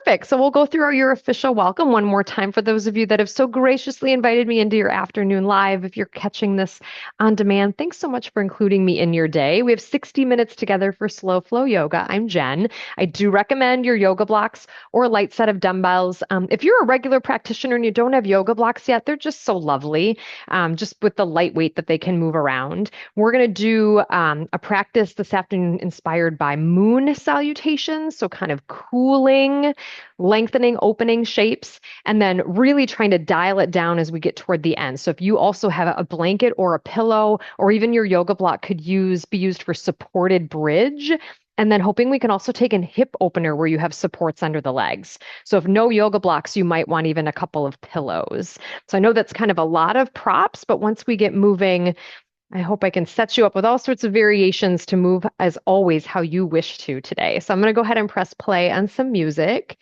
Perfect. So we'll go through your official welcome one more time for those of you that have so graciously invited me into your afternoon live. If you're catching this on demand, thanks so much for including me in your day. We have 60 minutes together for slow flow yoga. I'm Jen. I do recommend your yoga blocks or a light set of dumbbells. If you're a regular practitioner and you don't have yoga blocks yet, they're just so lovely, just with the lightweight that they can move around. We're going to do a practice this afternoon inspired by moon salutations, so kind of cooling, lengthening, opening shapes, and then really trying to dial it down as we get toward the end. So if you also have a blanket or a pillow, or even your yoga block could be used for supported bridge. And then hoping we can also take a hip opener where you have supports under the legs. So if no yoga blocks, you might want even a couple of pillows. So I know that's kind of a lot of props, but once we get moving, I hope I can set you up with all sorts of variations to move, as always, how you wish to today. So I'm going to go ahead and press play on some music.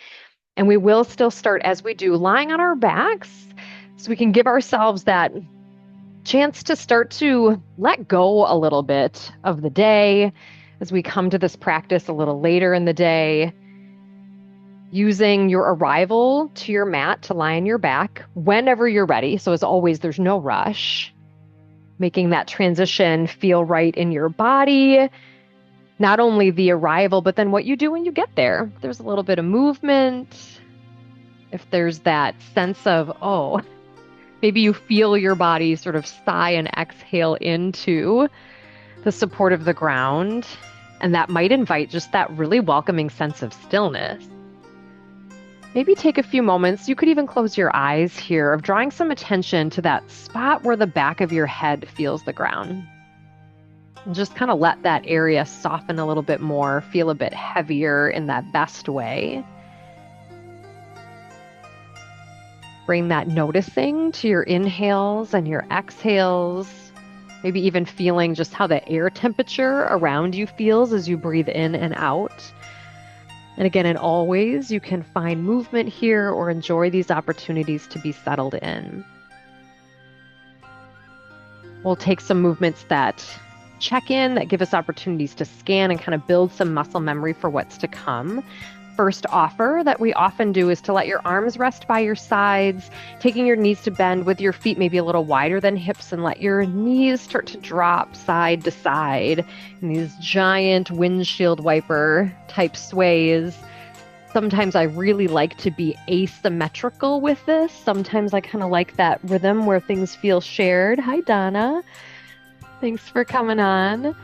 And we will still start, as we do, lying on our backs so we can give ourselves that chance to start to let go a little bit of the day as we come to this practice a little later in the day. Using your arrival to your mat to lie on your back whenever you're ready. So as always, there's no rush. Making that transition feel right in your body. Not only the arrival, but then what you do when you get there. There's a little bit of movement. If there's that sense of, oh, maybe you feel your body sort of sigh and exhale into the support of the ground. And that might invite just that really welcoming sense of stillness. Maybe take a few moments, you could even close your eyes here, of drawing some attention to that spot where the back of your head feels the ground. And just kind of let that area soften a little bit more, feel a bit heavier in that best way. Bring that noticing to your inhales and your exhales. Maybe even feeling just how the air temperature around you feels as you breathe in and out. And again, and always, you can find movement here or enjoy these opportunities to be settled in. We'll take some movements that check in, that give us opportunities to scan and kind of build some muscle memory for what's to come. First offer that we often do is to let your arms rest by your sides, taking your knees to bend with your feet maybe a little wider than hips, and let your knees start to drop side to side in these giant windshield wiper type sways. Sometimes I really like to be asymmetrical with this. Sometimes I kind of like that rhythm where things feel shared. Hi, Donna. Thanks for coming on.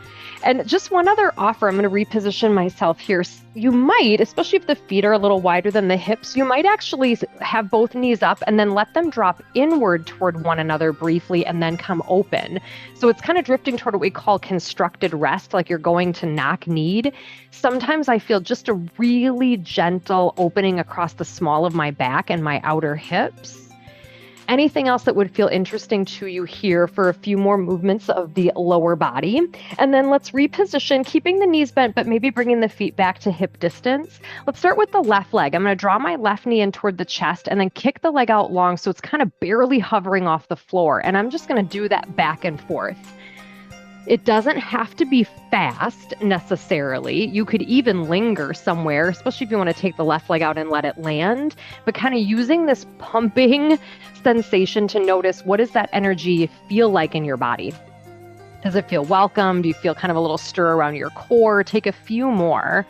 And just one other offer, I'm going to reposition myself here. You might, especially if the feet are a little wider than the hips, you might actually have both knees up and then let them drop inward toward one another briefly and then come open. So it's kind of drifting toward what we call constructed rest, like you're going to knock kneed. Sometimes I feel just a really gentle opening across the small of my back and my outer hips. Anything else that would feel interesting to you here for a few more movements of the lower body. And then let's reposition, keeping the knees bent, but maybe bringing the feet back to hip distance. Let's start with the left leg. I'm going to draw my left knee in toward the chest and then kick the leg out long so it's kind of barely hovering off the floor. And I'm just going to do that back and forth. It doesn't have to be fast necessarily. You could even linger somewhere, especially if you want to take the left leg out and let it land, but kind of using this pumping sensation to notice, what does that energy feel like in your body? Does it feel welcome? Do you feel kind of a little stir around your core? Take a few more.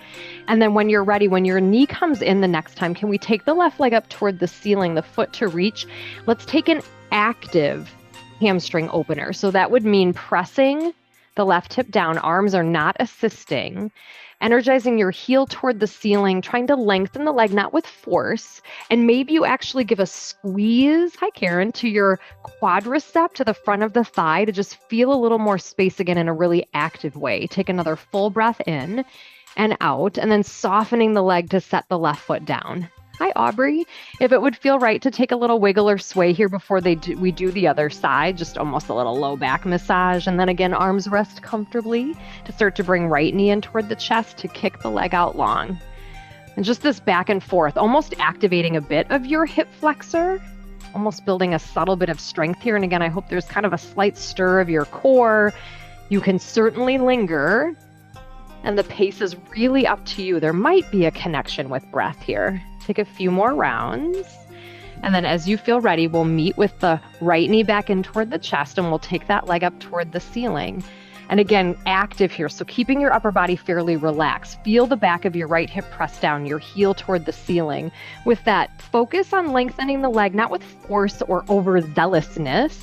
And then when you're ready, when your knee comes in the next time, can we take the left leg up toward the ceiling, the foot to reach? Let's take an active hamstring opener. So that would mean pressing the left hip down, arms are not assisting, energizing your heel toward the ceiling, trying to lengthen the leg, not with force. And maybe you actually give a squeeze, hi Karen, to your quadricep, to the front of the thigh, to just feel a little more space again in a really active way. Take another full breath in and out, and then softening the leg to set the left foot down. Hi, Aubrey. If it would feel right to take a little wiggle or sway here before we do the other side, just almost a little low back massage. And then again, arms rest comfortably to start to bring right knee in toward the chest to kick the leg out long. And just this back and forth, almost activating a bit of your hip flexor, almost building a subtle bit of strength here. And again, I hope there's kind of a slight stir of your core. You can certainly linger. And the pace is really up to you. There might be a connection with breath here. Take a few more rounds. And then as you feel ready, we'll meet with the right knee back in toward the chest, and we'll take that leg up toward the ceiling. And again, active here. So keeping your upper body fairly relaxed. Feel the back of your right hip press down, your heel toward the ceiling. With that, focus on lengthening the leg, not with force or overzealousness,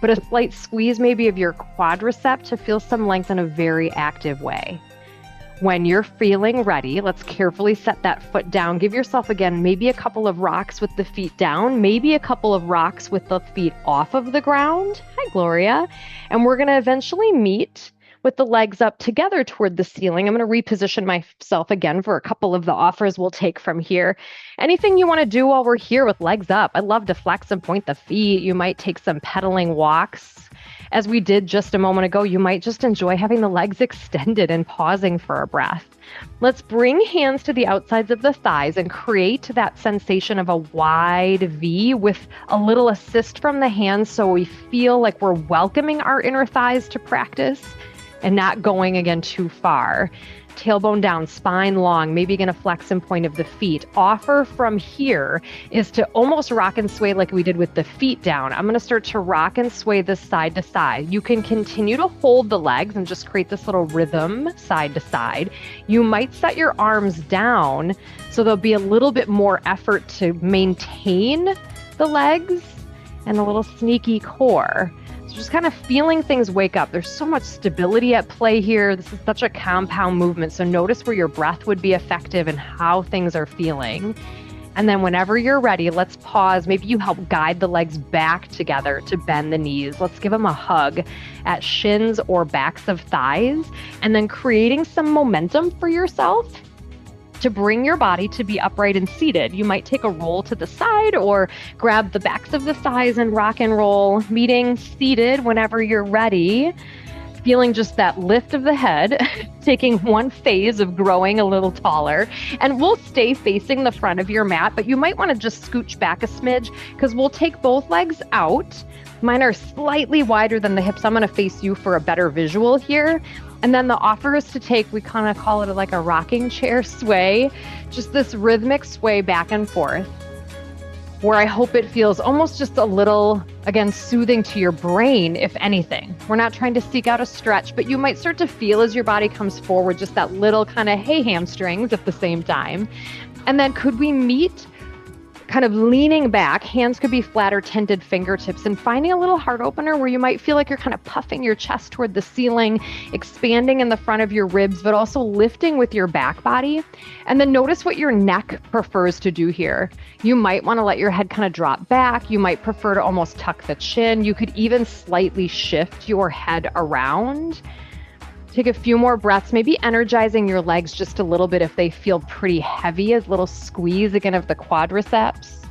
but a slight squeeze maybe of your quadricep to feel some length in a very active way. When you're feeling ready, let's carefully set that foot down. Give yourself, again, maybe a couple of rocks with the feet down, maybe a couple of rocks with the feet off of the ground. Hi, Gloria. And we're going to eventually meet with the legs up together toward the ceiling. I'm going to reposition myself again for a couple of the offers we'll take from here. Anything you want to do while we're here with legs up. I love to flex and point the feet. You might take some pedaling walks. As we did just a moment ago, you might just enjoy having the legs extended and pausing for a breath. Let's bring hands to the outsides of the thighs and create that sensation of a wide V with a little assist from the hands so we feel like we're welcoming our inner thighs to practice and not going again too far. Tailbone down, spine long, maybe going to flex and point of the feet. Offer from here is to almost rock and sway like we did with the feet down. I'm going to start to rock and sway this side to side. You can continue to hold the legs and just create this little rhythm side to side. You might set your arms down so there'll be a little bit more effort to maintain the legs and a little sneaky core. Just kind of feeling things wake up. There's so much stability at play here. This is such a compound movement. So notice where your breath would be effective and how things are feeling. And then whenever you're ready, let's pause. Maybe you help guide the legs back together to bend the knees. Let's give them a hug at shins or backs of thighs, and then creating some momentum for yourself to bring your body to be upright and seated. You might take a roll to the side or grab the backs of the thighs and rock and roll, meeting seated whenever you're ready. Feeling just that lift of the head, taking one phase of growing a little taller. And we'll stay facing the front of your mat, but you might want to just scooch back a smidge because we'll take both legs out. Mine are slightly wider than the hips. I'm going to face you for a better visual here. And then the offer is to take, we kind of call it like a rocking chair sway, just this rhythmic sway back and forth, where I hope it feels almost just a little, again, soothing to your brain, if anything. We're not trying to seek out a stretch, but you might start to feel as your body comes forward, just that little kind of, hey, hamstrings at the same time. And then could we meet kind of leaning back, hands could be flat or tented fingertips, and finding a little heart opener where you might feel like you're kind of puffing your chest toward the ceiling, expanding in the front of your ribs, but also lifting with your back body. And then notice what your neck prefers to do here. You might want to let your head kind of drop back. You might prefer to almost tuck the chin. You could even slightly shift your head around. Take a few more breaths, maybe energizing your legs just a little bit if they feel pretty heavy, as a little squeeze again of the quadriceps.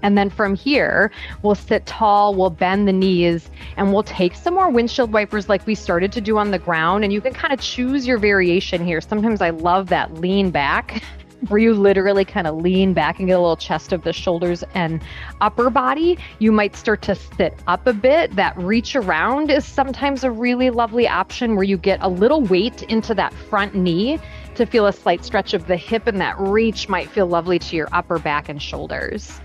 And then from here, we'll sit tall, we'll bend the knees, and we'll take some more windshield wipers like we started to do on the ground. And you can kind of choose your variation here. Sometimes I love that lean back, where you literally kind of lean back and get a little chest of the shoulders and upper body. You might start to sit up a bit. That reach around is sometimes a really lovely option where you get a little weight into that front knee to feel a slight stretch of the hip, and that reach might feel lovely to your upper back and shoulders.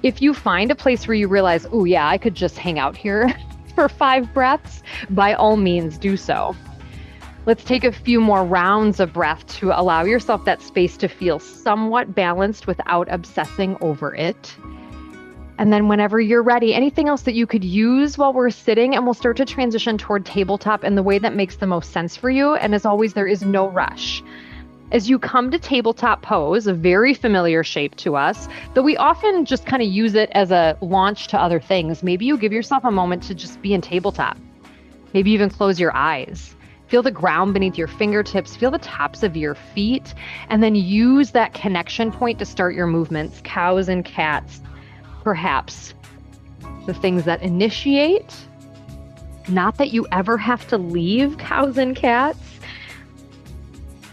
If you find a place where you realize, oh yeah, I could just hang out here for 5 breaths, by all means do so. Let's take a few more rounds of breath to allow yourself that space to feel somewhat balanced without obsessing over it. And then whenever you're ready, anything else that you could use while we're sitting, and we'll start to transition toward tabletop in the way that makes the most sense for you. And as always, there is no rush. As you come to tabletop pose, a very familiar shape to us, though we often just kind of use it as a launch to other things. Maybe you give yourself a moment to just be in tabletop. Maybe even close your eyes. Feel the ground beneath your fingertips, feel the tops of your feet, and then use that connection point to start your movements. Cows and cats, perhaps the things that initiate. Not that you ever have to leave cows and cats.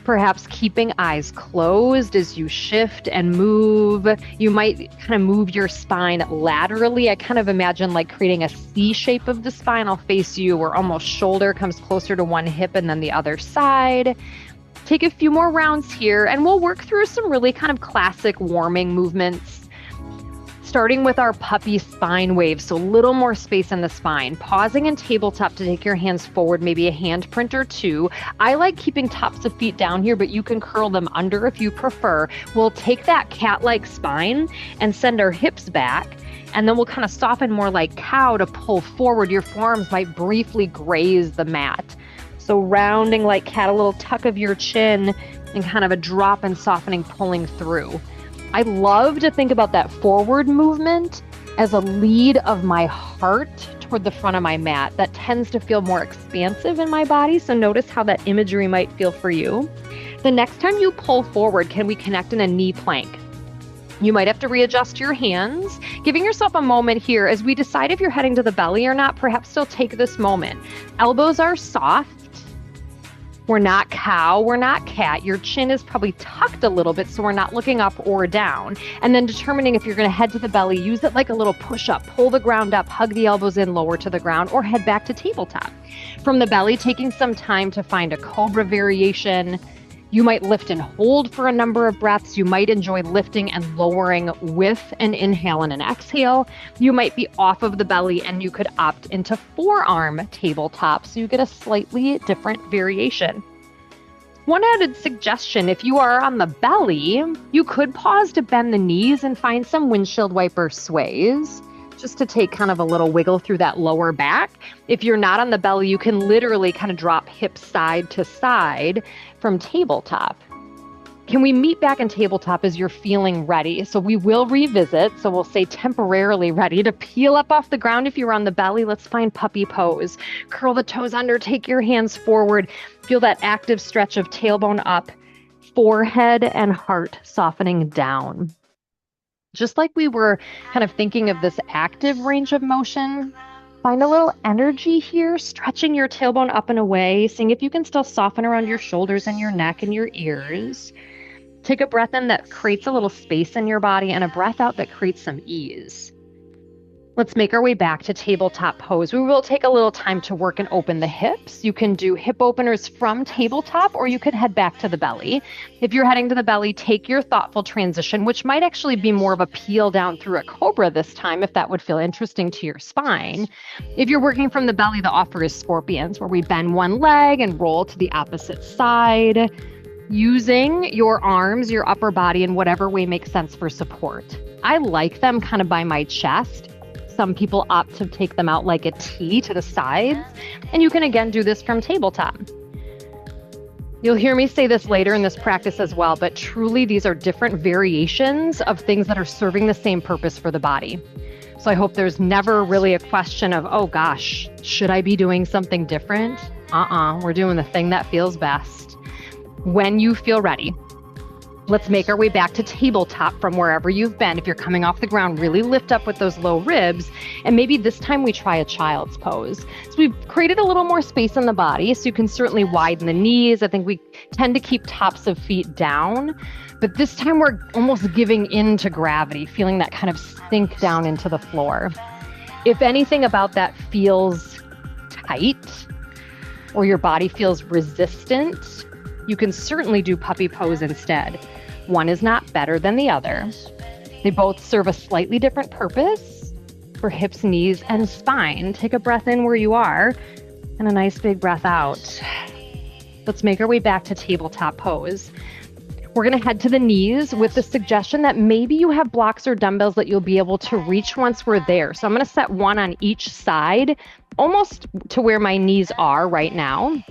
Perhaps keeping eyes closed as you shift and move. You might kind of move your spine laterally. I kind of imagine like creating a C shape of the spine. I'll face you where almost shoulder comes closer to one hip and then the other side. Take a few more rounds here and we'll work through some really kind of classic warming movements. Starting with our puppy spine wave, so a little more space in the spine. Pausing in tabletop to take your hands forward, maybe a hand print or two. I like keeping tops of feet down here, but you can curl them under if you prefer. We'll take that cat-like spine and send our hips back, and then we'll kind of soften more like cow to pull forward. Your forearms might briefly graze the mat. So rounding like cat, a little tuck of your chin and kind of a drop and softening, pulling through. I love to think about that forward movement as a lead of my heart toward the front of my mat. That tends to feel more expansive in my body, so notice how that imagery might feel for you. The next time you pull forward, can we connect in a knee plank? You might have to readjust your hands, giving yourself a moment here as we decide if you're heading to the belly or not. Perhaps still take this moment. Elbows are soft. We're not cow, we're not cat. Your chin is probably tucked a little bit, so we're not looking up or down. And then determining if you're going to head to the belly, use it like a little push-up. Pull the ground up, hug the elbows in, lower to the ground, or head back to tabletop. From the belly, taking some time to find a cobra variation. You might lift and hold for a number of breaths. You might enjoy lifting and lowering with an inhale and an exhale. You might be off of the belly and you could opt into forearm tabletop, so you get a slightly different variation. One added suggestion, if you are on the belly, you could pause to bend the knees and find some windshield wiper sways, just to take kind of a little wiggle through that lower back. If you're not on the belly, you can literally kind of drop hips side to side from tabletop. Can we meet back in tabletop as you're feeling ready? So we will revisit. So we'll say temporarily ready to peel up off the ground. If you're on the belly, let's find puppy pose. Curl the toes under, take your hands forward. Feel that active stretch of tailbone up, forehead and heart softening down. Just like we were kind of thinking of this active range of motion, find a little energy here, stretching your tailbone up and away, seeing if you can still soften around your shoulders and your neck and your ears. Take a breath in that creates a little space in your body and a breath out that creates some ease. Let's make our way back to tabletop pose. We will take a little time to work and open the hips. You can do hip openers from tabletop, or you could head back to the belly. If you're heading to the belly, take your thoughtful transition, which might actually be more of a peel down through a cobra this time, if that would feel interesting to your spine. If you're working from the belly, the offer is scorpions, where we bend one leg and roll to the opposite side, using your arms, your upper body in whatever way makes sense for support. I like them kind of by my chest. Some people opt to take them out like a T to the sides, and you can again do this from tabletop. You'll hear me say this later in this practice as well, but truly these are different variations of things that are serving the same purpose for the body. So I hope there's never really a question of, oh gosh, should I be doing something different? We're doing the thing that feels best. When you feel ready, let's make our way back to tabletop from wherever you've been. If you're coming off the ground, really lift up with those low ribs. And maybe this time we try a child's pose. So we've created a little more space in the body, so you can certainly widen the knees. I think we tend to keep tops of feet down, but this time we're almost giving in to gravity, feeling that kind of sink down into the floor. If anything about that feels tight or your body feels resistant, you can certainly do puppy pose instead. One is not better than the other. They both serve a slightly different purpose for hips, knees, and spine. Take a breath in where you are and a nice big breath out. Let's make our way back to tabletop pose. We're going to head to the knees with the suggestion that maybe you have blocks or dumbbells that you'll be able to reach once we're there. So I'm going to set one on each side, almost to where my knees are right now.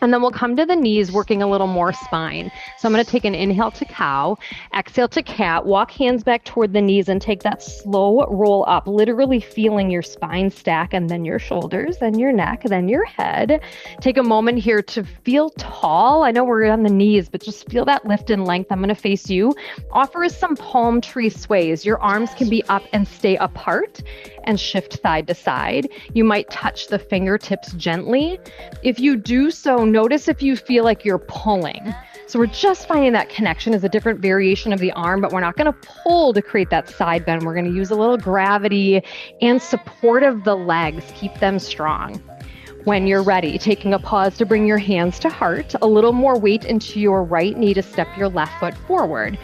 And then we'll come to the knees, working a little more spine. So I'm going to take an inhale to cow, exhale to cat, walk hands back toward the knees and take that slow roll up, literally feeling your spine stack and then your shoulders, then your neck, then your head. Take a moment here to feel tall. I know we're on the knees, but just feel that lift and length. I'm going to face you. Offer us some palm tree sways. Your arms can be up and stay apart and shift side to side. You might touch the fingertips gently. If you do so, notice if you feel like you're pulling. So we're just finding that connection is a different variation of the arm, but we're not going to pull to create that side bend. We're going to use a little gravity and support of the legs, keep them strong. When you're ready, taking a pause to bring your hands to heart, a little more weight into your right knee to step your left foot forward.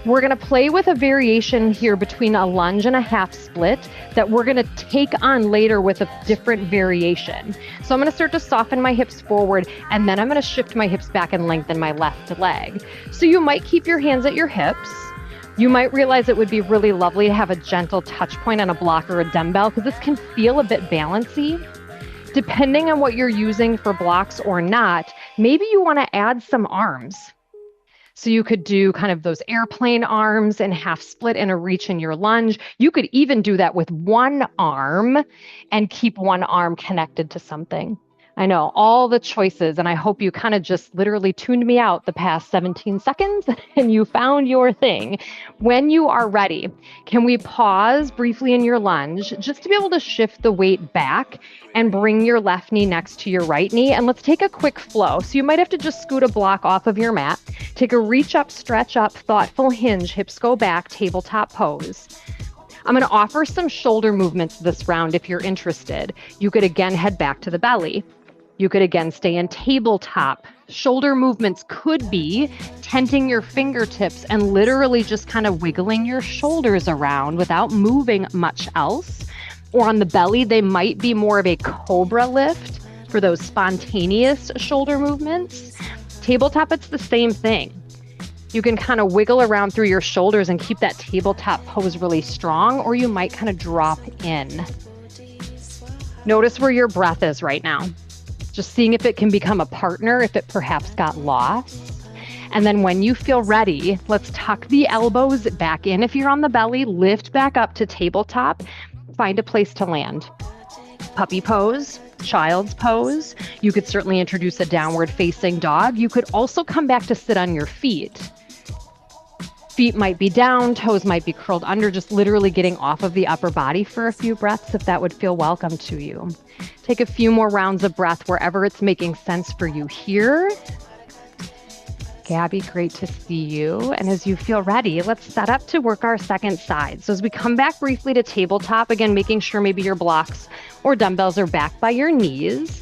We're going to play with a variation here between a lunge and a half split that we're going to take on later with a different variation. So I'm going to start to soften my hips forward, and then I'm going to shift my hips back and lengthen my left leg. So you might keep your hands at your hips. You might realize it would be really lovely to have a gentle touch point on a block or a dumbbell, because this can feel a bit balancy. Depending on what you're using for blocks or not, maybe you want to add some arms. So you could do kind of those airplane arms and half split and a reach in your lunge. You could even do that with one arm and keep one arm connected to something. I know, all the choices, and I hope you kind of just literally tuned me out the past 17 seconds and you found your thing. When you are ready, can we pause briefly in your lunge just to be able to shift the weight back and bring your left knee next to your right knee? And let's take a quick flow. So you might have to just scoot a block off of your mat. Take a reach up, stretch up, thoughtful hinge, hips go back, tabletop pose. I'm going to offer some shoulder movements this round if you're interested. You could again head back to the belly. You could again stay in tabletop. Shoulder movements could be tenting your fingertips and literally just kind of wiggling your shoulders around without moving much else. Or on the belly, they might be more of a cobra lift for those spontaneous shoulder movements. Tabletop, it's the same thing. You can kind of wiggle around through your shoulders and keep that tabletop pose really strong, or you might kind of drop in. Notice where your breath is right now. Just seeing if it can become a partner, if it perhaps got lost. And then when you feel ready, let's tuck the elbows back in. If you're on the belly, lift back up to tabletop. Find a place to land. Puppy pose, child's pose. You could certainly introduce a downward facing dog. You could also come back to sit on your feet. Feet might be down, toes might be curled under, just literally getting off of the upper body for a few breaths if that would feel welcome to you. Take a few more rounds of breath wherever it's making sense for you here. Gabby, great to see you. And as you feel ready, let's set up to work our second side. So as we come back briefly to tabletop, again, making sure maybe your blocks or dumbbells are back by your knees.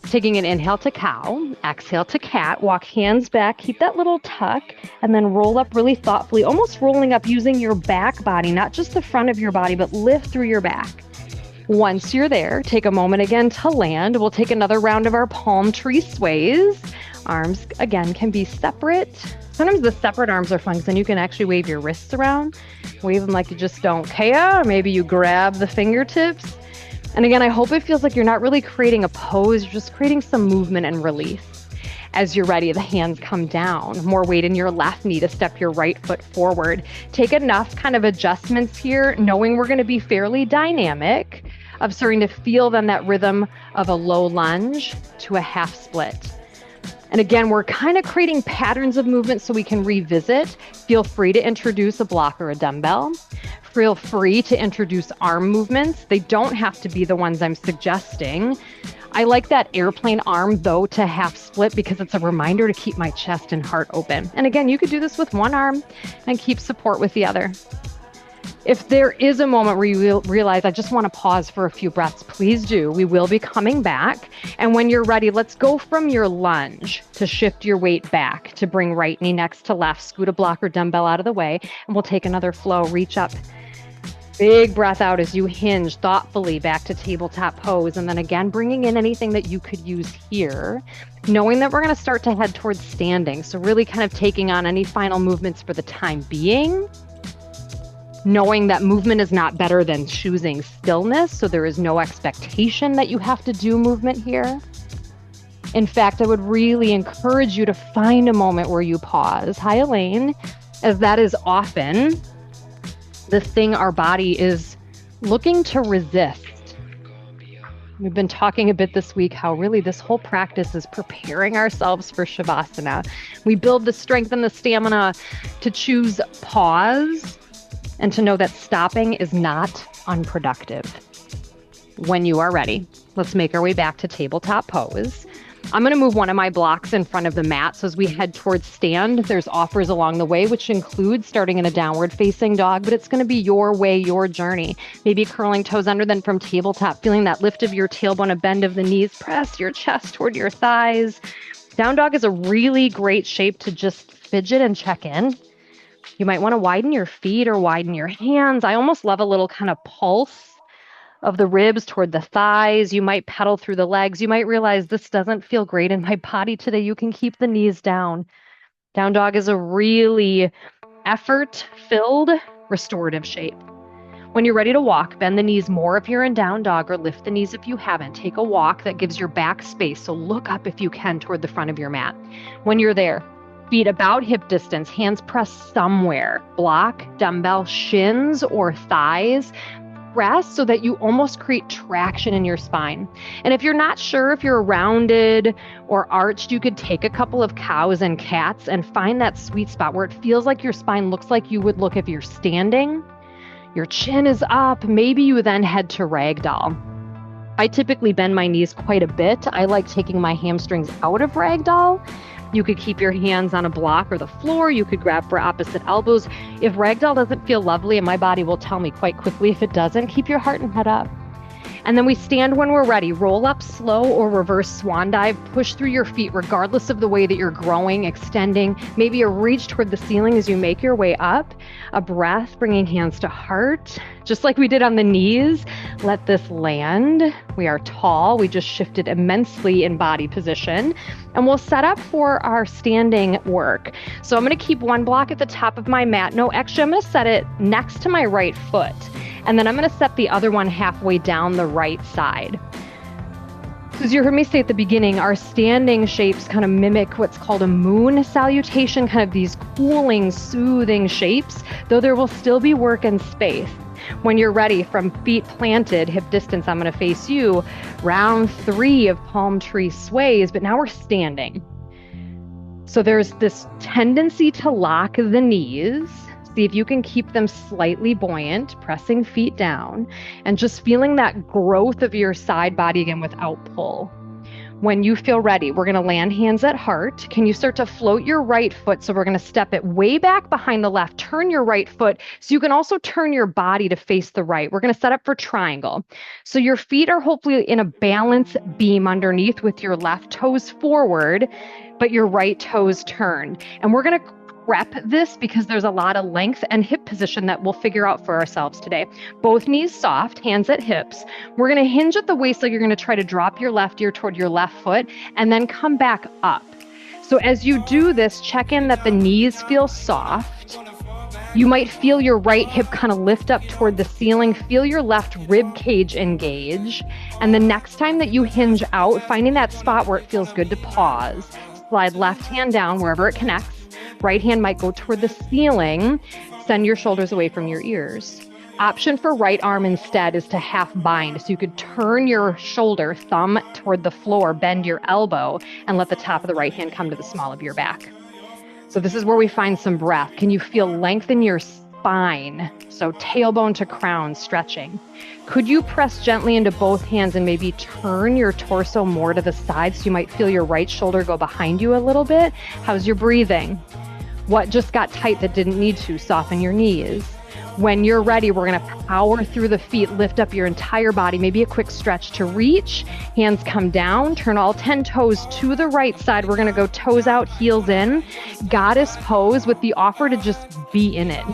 Taking an inhale to cow, exhale to cat, walk hands back, keep that little tuck, and then roll up really thoughtfully, almost rolling up using your back body, not just the front of your body, but lift through your back. Once you're there, take a moment again to land. We'll take another round of our palm tree sways. Arms, again, can be separate. Sometimes the separate arms are fun because then you can actually wave your wrists around. Wave them like you just don't care. Or maybe you grab the fingertips. And again, I hope it feels like you're not really creating a pose, you're just creating some movement and release. As you're ready, the hands come down, more weight in your left knee to step your right foot forward. Take enough kind of adjustments here, knowing we're going to be fairly dynamic, of starting to feel then that rhythm of a low lunge to a half split. And again, we're kind of creating patterns of movement so we can revisit. Feel free to introduce a block or a dumbbell. Feel free to introduce arm movements. They don't have to be the ones I'm suggesting. I like that airplane arm, though, to half split because it's a reminder to keep my chest and heart open. And again, you could do this with one arm and keep support with the other. If there is a moment where you realize, I just want to pause for a few breaths, please do. We will be coming back. And when you're ready, let's go from your lunge to shift your weight back, to bring right knee next to left, scoot a block or dumbbell out of the way, and we'll take another flow, reach up. Big breath out as you hinge thoughtfully back to tabletop pose. And then again, bringing in anything that you could use here, knowing that we're going to start to head towards standing. So really kind of taking on any final movements for the time being, knowing that movement is not better than choosing stillness. So there is no expectation that you have to do movement here. In fact, I would really encourage you to find a moment where you pause. Hi, Elaine, as that is often the thing our body is looking to resist. We've been talking a bit this week how really this whole practice is preparing ourselves for Shavasana. We build the strength and the stamina to choose pause and to know that stopping is not unproductive. When you are ready, let's make our way back to tabletop pose. I'm going to move one of my blocks in front of the mat. So as we head towards stand, there's offers along the way, which includes starting in a downward facing dog, but it's going to be your way, your journey. Maybe curling toes under, then from tabletop, feeling that lift of your tailbone, a bend of the knees, press your chest toward your thighs. Down dog is a really great shape to just fidget and check in. You might want to widen your feet or widen your hands. I almost love a little kind of pulse of the ribs toward the thighs. You might pedal through the legs. You might realize this doesn't feel great in my body today. You can keep the knees down. Down dog is a really effort-filled restorative shape. When you're ready to walk, bend the knees more if you're in down dog, or lift the knees if you haven't. Take a walk that gives your back space. So look up if you can toward the front of your mat. When you're there, feet about hip distance, hands pressed somewhere. Block, dumbbell, shins, or thighs. Press so that you almost create traction in your spine. And if you're not sure if you're rounded or arched, you could take a couple of cows and cats and find that sweet spot where it feels like your spine looks like you would look if you're standing. Your chin is up. Maybe you then head to ragdoll. I typically bend my knees quite a bit. I like taking my hamstrings out of ragdoll. You could keep your hands on a block or the floor. You could grab for opposite elbows. If ragdoll doesn't feel lovely, and my body will tell me quite quickly if it doesn't, keep your heart and head up. And then we stand when we're ready. Roll up slow or reverse swan dive. Push through your feet regardless of the way that you're growing, extending. Maybe a reach toward the ceiling as you make your way up. A breath, bringing hands to heart. Just like we did on the knees, let this land. We are tall. We just shifted immensely in body position. And we'll set up for our standing work. So I'm going to keep one block at the top of my mat. No extra. I'm going to set it next to my right foot. And then I'm going to set the other one halfway down the right side. So as you heard me say at the beginning, our standing shapes kind of mimic what's called a moon salutation, kind of these cooling, soothing shapes, though there will still be work and space. When you're ready, from feet planted, hip distance, I'm going to face you. Round 3 of palm tree sways, but now we're standing. So there's this tendency to lock the knees. See if you can keep them slightly buoyant, pressing feet down, and just feeling that growth of your side body again without pull. When you feel ready, we're going to land hands at heart. Can you start to float your right foot? So we're going to step it way back behind the left. Turn your right foot so you can also turn your body to face the right. We're going to set up for triangle. So your feet are hopefully in a balance beam underneath with your left toes forward, but your right toes turned. And we're going to prep this because there's a lot of length and hip position that we'll figure out for ourselves today. Both knees soft, hands at hips. We're going to hinge at the waist like you're going to try to drop your left ear toward your left foot and then come back up. So as you do this, check in that the knees feel soft. You might feel your right hip kind of lift up toward the ceiling. Feel your left rib cage engage. And the next time that you hinge out, finding that spot where it feels good to pause. Slide left hand down wherever it connects. Right hand might go toward the ceiling. Send your shoulders away from your ears. Option for right arm instead is to half bind. So you could turn your shoulder, thumb toward the floor, bend your elbow, and let the top of the right hand come to the small of your back. So this is where we find some breath. Can you feel length in your spine? So tailbone to crown, stretching. Could you press gently into both hands and maybe turn your torso more to the side so you might feel your right shoulder go behind you a little bit? How's your breathing? What just got tight that didn't need to? Soften your knees. When you're ready, we're going to power through the feet, lift up your entire body, maybe a quick stretch to reach. Hands come down, turn all 10 toes to the right side. We're going to go toes out, heels in. Goddess pose with the offer to just be in it.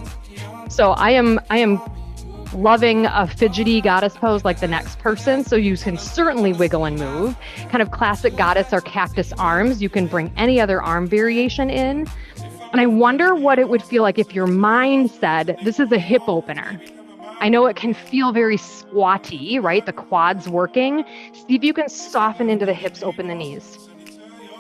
So I am loving a fidgety goddess pose like the next person. So you can certainly wiggle and move. Kind of classic goddess or cactus arms. You can bring any other arm variation in. And I wonder what it would feel like if your mind said, this is a hip opener. I know it can feel very squatty, right? The quads working. See if you can soften into the hips, open the knees.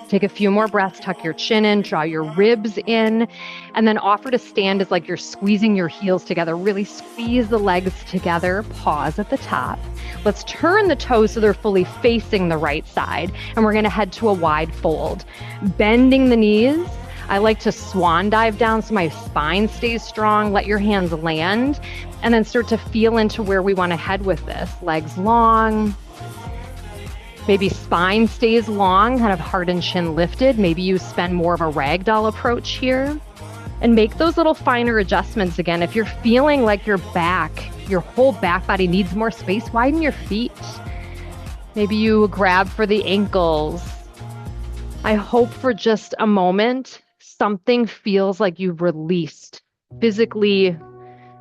Take a few more breaths, tuck your chin in, draw your ribs in, and then offer to stand as like you're squeezing your heels together. Really squeeze the legs together. Pause at the top. Let's turn the toes so they're fully facing the right side. And we're going to head to a wide fold. Bending the knees. I like to swan dive down so my spine stays strong. Let your hands land and then start to feel into where we want to head with this. Legs long. Maybe spine stays long, kind of heart and chin lifted. Maybe you spend more of a ragdoll approach here. And make those little finer adjustments again. If you're feeling like your whole back body needs more space, widen your feet. Maybe you grab for the ankles. I hope for just a moment, something feels like you've released. Physically,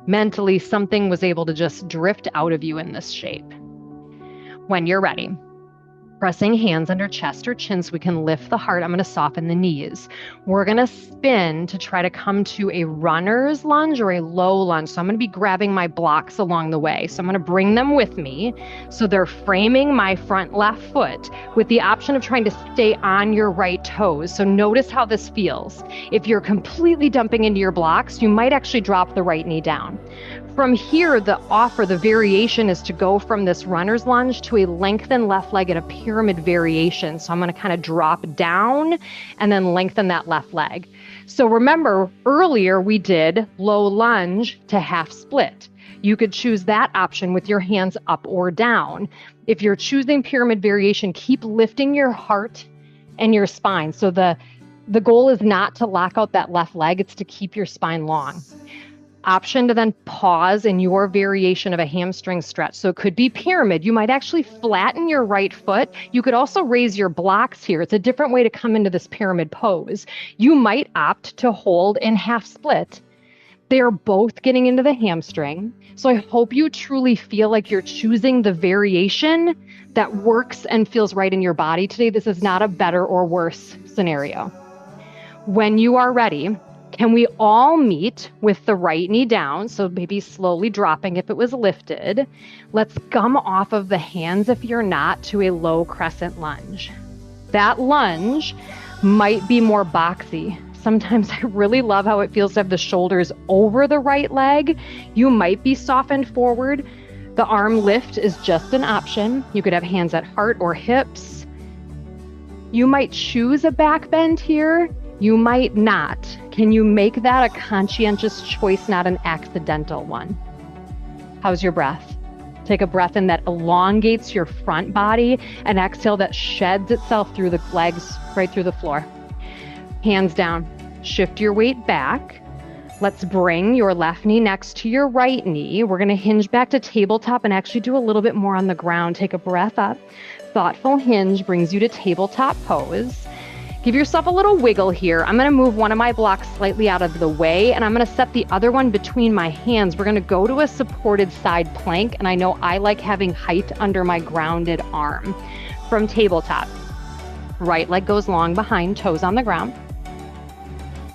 mentally, something was able to just drift out of you in this shape. When you're ready, pressing hands under chest or chin so we can lift the heart. I'm going to soften the knees. We're going to spin to try to come to a runner's lunge or a low lunge. So I'm going to be grabbing my blocks along the way. So I'm going to bring them with me. So they're framing my front left foot with the option of trying to stay on your right toes. So notice how this feels. If you're completely dumping into your blocks, you might actually drop the right knee down. From here, the variation is to go from this runner's lunge to a lengthened left leg at a pyramid variation. So I'm going to kind of drop down and then lengthen that left leg. So remember, earlier we did low lunge to half split. You could choose that option with your hands up or down. If you're choosing pyramid variation, keep lifting your heart and your spine. So the goal is not to lock out that left leg, it's to keep your spine long. Option to then pause in your variation of a hamstring stretch. So it could be pyramid. You might actually flatten your right foot. You could also raise your blocks here. It's a different way to come into this pyramid pose. You might opt to hold in half split. They're both getting into the hamstring. So I hope you truly feel like you're choosing the variation that works and feels right in your body today. This is not a better or worse scenario. When you are ready, can we all meet with the right knee down? So maybe slowly dropping if it was lifted. Let's gum off of the hands if you're not to a low crescent lunge. That lunge might be more boxy. Sometimes I really love how it feels to have the shoulders over the right leg. You might be softened forward. The arm lift is just an option. You could have hands at heart or hips. You might choose a back bend here. You might not. Can you make that a conscientious choice, not an accidental one? How's your breath? Take a breath in that elongates your front body, and exhale that sheds itself through the legs, right through the floor. Hands down. Shift your weight back. Let's bring your left knee next to your right knee. We're going to hinge back to tabletop and actually do a little bit more on the ground. Take a breath up. Thoughtful hinge brings you to tabletop pose. Give yourself a little wiggle here. I'm going to move one of my blocks slightly out of the way, and I'm going to set the other one between my hands. We're going to go to a supported side plank, and I know I like having height under my grounded arm. From tabletop, right leg goes long behind, toes on the ground.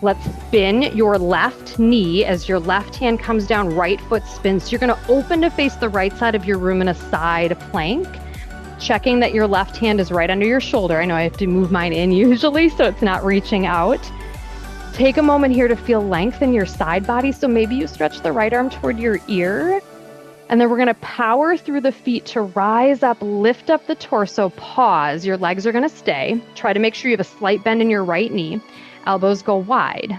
Let's spin your left knee as your left hand comes down, right foot spins. So you're going to open to face the right side of your room in a side plank. Checking that your left hand is right under your shoulder. I know I have to move mine in usually, so it's not reaching out. Take a moment here to feel length in your side body. So maybe you stretch the right arm toward your ear. And then we're going to power through the feet to rise up, lift up the torso, pause. Your legs are going to stay. Try to make sure you have a slight bend in your right knee. Elbows go wide.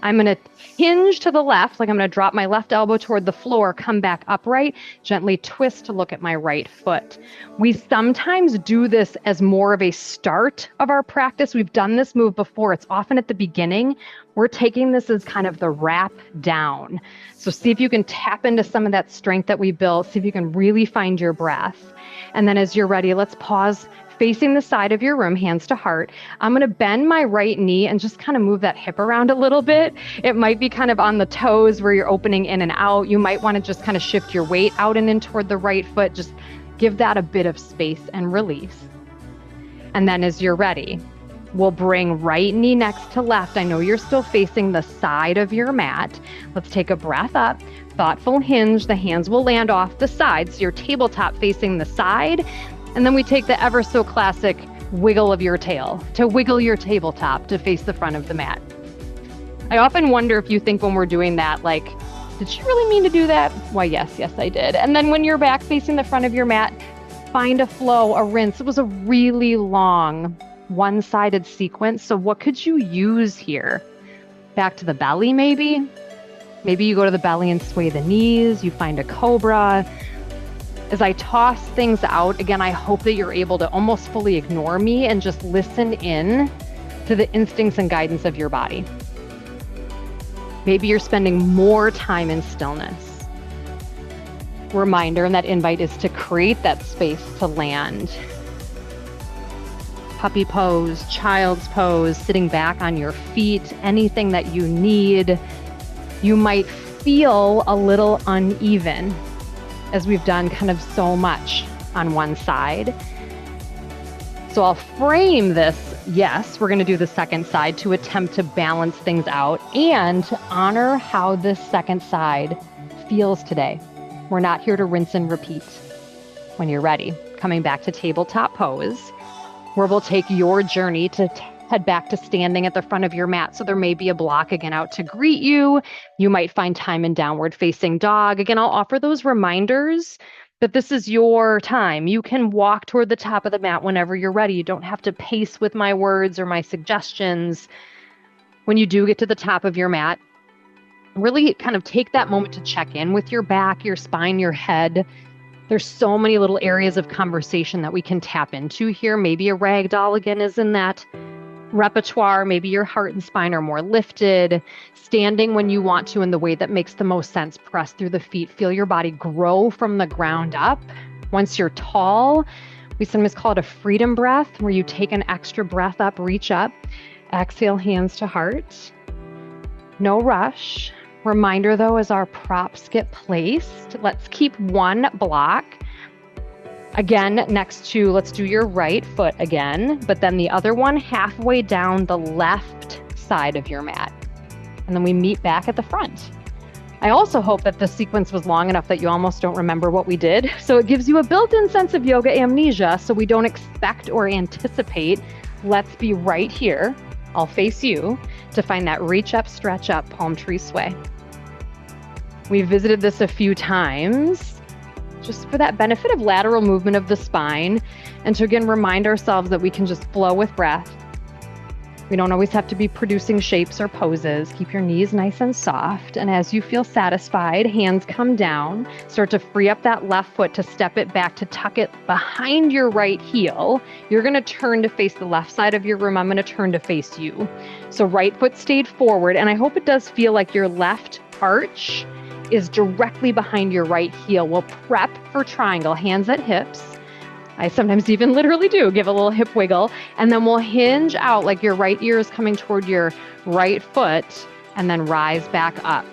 I'm going to hinge to the left, like I'm going to drop my left elbow toward the floor, come back upright, gently twist to look at my right foot. We sometimes do this as more of a start of our practice. We've done this move before. It's often at the beginning. We're taking this as kind of the wrap down. So see if you can tap into some of that strength that we built. See if you can really find your breath. And then as you're ready, let's pause. Facing the side of your room, hands to heart. I'm going to bend my right knee and just kind of move that hip around a little bit. It might be kind of on the toes where you're opening in and out. You might want to just kind of shift your weight out and in toward the right foot. Just give that a bit of space and release. And then as you're ready, we'll bring right knee next to left. I know you're still facing the side of your mat. Let's take a breath up. Thoughtful hinge. The hands will land off the sides. So your tabletop facing the side. And then we take the ever so classic wiggle of your tail to wiggle your tabletop to face the front of the mat. I often wonder if you think when we're doing that, like, did she really mean to do that? Why, yes, I did. And then when you're back facing the front of your mat, find a flow, a rinse. It was a really long one-sided sequence. So what could you use here? Back to the belly, maybe? Maybe you go to the belly and sway the knees. You find a cobra. As I toss things out, again, I hope that you're able to almost fully ignore me and just listen in to the instincts and guidance of your body. Maybe you're spending more time in stillness. Reminder, and that invite is to create that space to land. Puppy pose, child's pose, sitting back on your feet, anything that you need. You might feel a little uneven as we've done kind of so much on one side. So I'll frame this, yes, we're going to do the second side to attempt to balance things out and to honor how this second side feels today. We're not here to rinse and repeat. When you're ready, coming back to tabletop pose, where we'll take your journey to head back to standing at the front of your mat. So there may be a block again out to greet you. You might find time in downward facing dog. Again, I'll offer those reminders that this is your time. You can walk toward the top of the mat whenever you're ready. You don't have to pace with my words or my suggestions. When you do get to the top of your mat, really kind of take that moment to check in with your back, your spine, your head. There's so many little areas of conversation that we can tap into here. Maybe a rag doll again is in that repertoire. Maybe your heart and spine are more lifted. Standing when you want to in the way that makes the most sense. Press through the feet. Feel your body grow from the ground up. Once you're tall, we sometimes call it a freedom breath, where you take an extra breath up, reach up. Exhale, hands to heart. No rush. Reminder though, as our props get placed, let's keep one block. Again, next to, let's do your right foot again, but then the other one halfway down the left side of your mat. And then we meet back at the front. I also hope that the sequence was long enough that you almost don't remember what we did. So it gives you a built-in sense of yoga amnesia, so we don't expect or anticipate. Let's be right here. I'll face you to find that reach up, stretch up, palm tree sway. We've visited this a few times, just for that benefit of lateral movement of the spine, and to again remind ourselves that we can just flow with breath. We don't always have to be producing shapes or poses. Keep your knees nice and soft, and as you feel satisfied, hands come down. Start to free up that left foot to step it back, to tuck it behind your right heel. You're going to turn to face the left side of your room. I'm going to turn to face you. So right foot stayed forward, and I hope it does feel like your left arch is directly behind your right heel. We'll prep for triangle, hands at hips. I sometimes even literally do give a little hip wiggle, and then we'll hinge out like your right ear is coming toward your right foot, and then rise back up.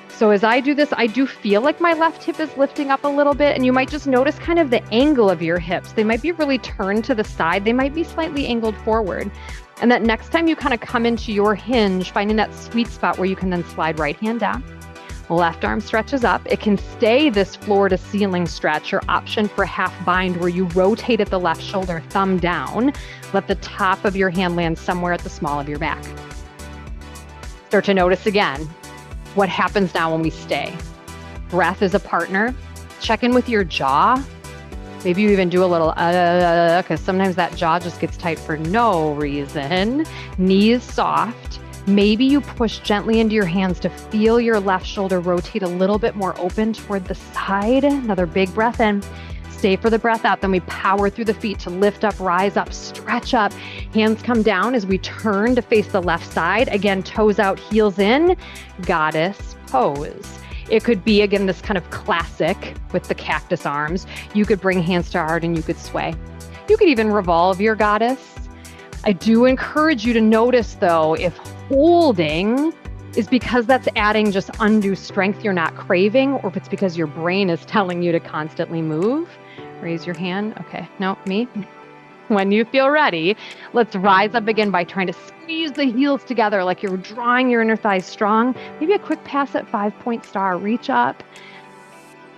So as I do this, I do feel like my left hip is lifting up a little bit, and you might just notice kind of the angle of your hips. They might be really turned to the side. They might be slightly angled forward. And that next time you kind of come into your hinge, finding that sweet spot where you can then slide right hand down. Left arm stretches up. It can stay this floor to ceiling stretch, or option for half bind, where you rotate at the left shoulder, thumb down. Let the top of your hand land somewhere at the small of your back. Start to notice again what happens now when we stay. Breath is a partner. Check in with your jaw. Maybe you even do a little because sometimes that jaw just gets tight for no reason. Knees soft. Maybe you push gently into your hands to feel your left shoulder rotate a little bit more open toward the side. Another big breath in. Stay for the breath out. Then we power through the feet to lift up, rise up, stretch up. Hands come down as we turn to face the left side. Again, toes out, heels in. Goddess pose. It could be, again, this kind of classic with the cactus arms. You could bring hands to heart and you could sway. You could even revolve your goddess. I do encourage you to notice, though, if holding is because that's adding just undue strength you're not craving, or if it's because your brain is telling you to constantly move. Raise your hand. Okay, no, me. When you feel ready, let's rise up again by trying to squeeze the heels together like you're drawing your inner thighs strong. Maybe a quick pass at 5-point star. Reach up.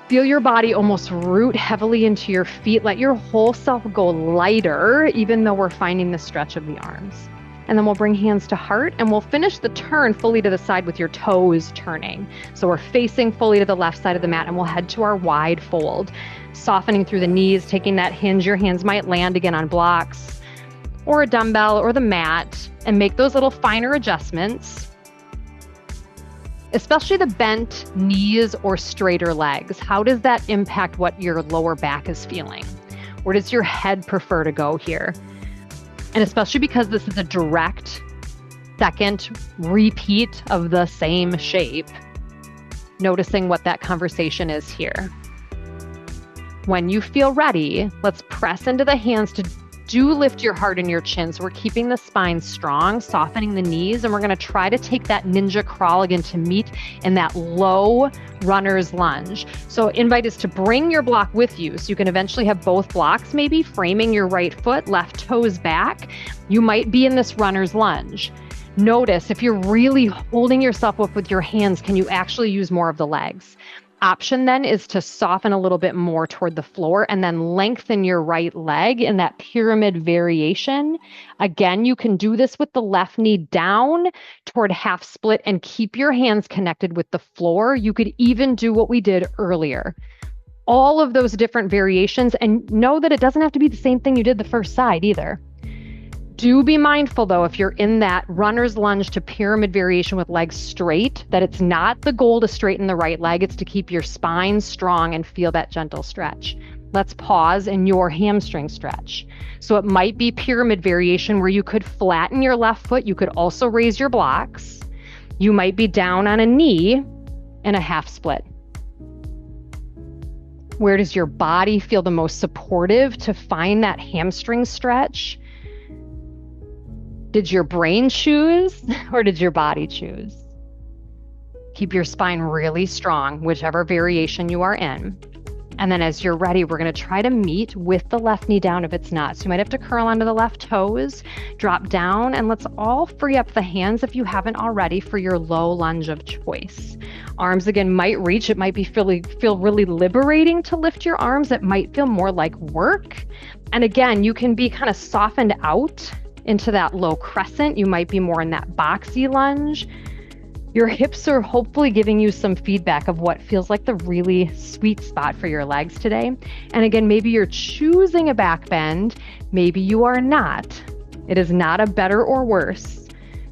Feel your body almost root heavily into your feet. Let your whole self go lighter, even though we're finding the stretch of the arms. And then we'll bring hands to heart, and we'll finish the turn fully to the side with your toes turning. So we're facing fully to the left side of the mat, and we'll head to our wide fold. Softening through the knees, taking that hinge. Your hands might land again on blocks or a dumbbell or the mat, and make those little finer adjustments. especially the bent knees or straighter legs. How does that impact what your lower back is feeling? Where does your head prefer to go here? And especially because this is a direct second repeat of the same shape, noticing what that conversation is here. When you feel ready, let's press into the hands to do lift your heart and your chin. So we're keeping the spine strong, softening the knees, and we're going to try to take that ninja crawl again to meet in that low runner's lunge. So invite is to bring your block with you so you can eventually have both blocks, maybe framing your right foot, left toes back. You might be in this runner's lunge. Notice if you're really holding yourself up with your hands, can you actually use more of the legs? Option then is to soften a little bit more toward the floor and then lengthen your right leg in that pyramid variation. Again, you can do this with the left knee down toward half split and keep your hands connected with the floor. You could even do what we did earlier. All of those different variations, and know that it doesn't have to be the same thing you did the first side either. Do be mindful, though, if you're in that runner's lunge to pyramid variation with legs straight, that it's not the goal to straighten the right leg. It's to keep your spine strong and feel that gentle stretch. Let's pause in your hamstring stretch. So it might be pyramid variation where you could flatten your left foot. You could also raise your blocks. You might be down on a knee in a half split. Where does your body feel the most supportive to find that hamstring stretch? Did your brain choose or did your body choose? Keep your spine really strong, whichever variation you are in. And then as you're ready, we're going to try to meet with the left knee down if it's not. So you might have to curl onto the left toes, drop down, and let's all free up the hands if you haven't already for your low lunge of choice. Arms again might reach. It might be feel really liberating to lift your arms. It might feel more like work. And again, you can be kind of softened out into that low crescent. You might be more in that boxy lunge. Your hips are hopefully giving you some feedback of what feels like the really sweet spot for your legs today. And again, maybe you're choosing a back bend, maybe you are not. It is not a better or worse,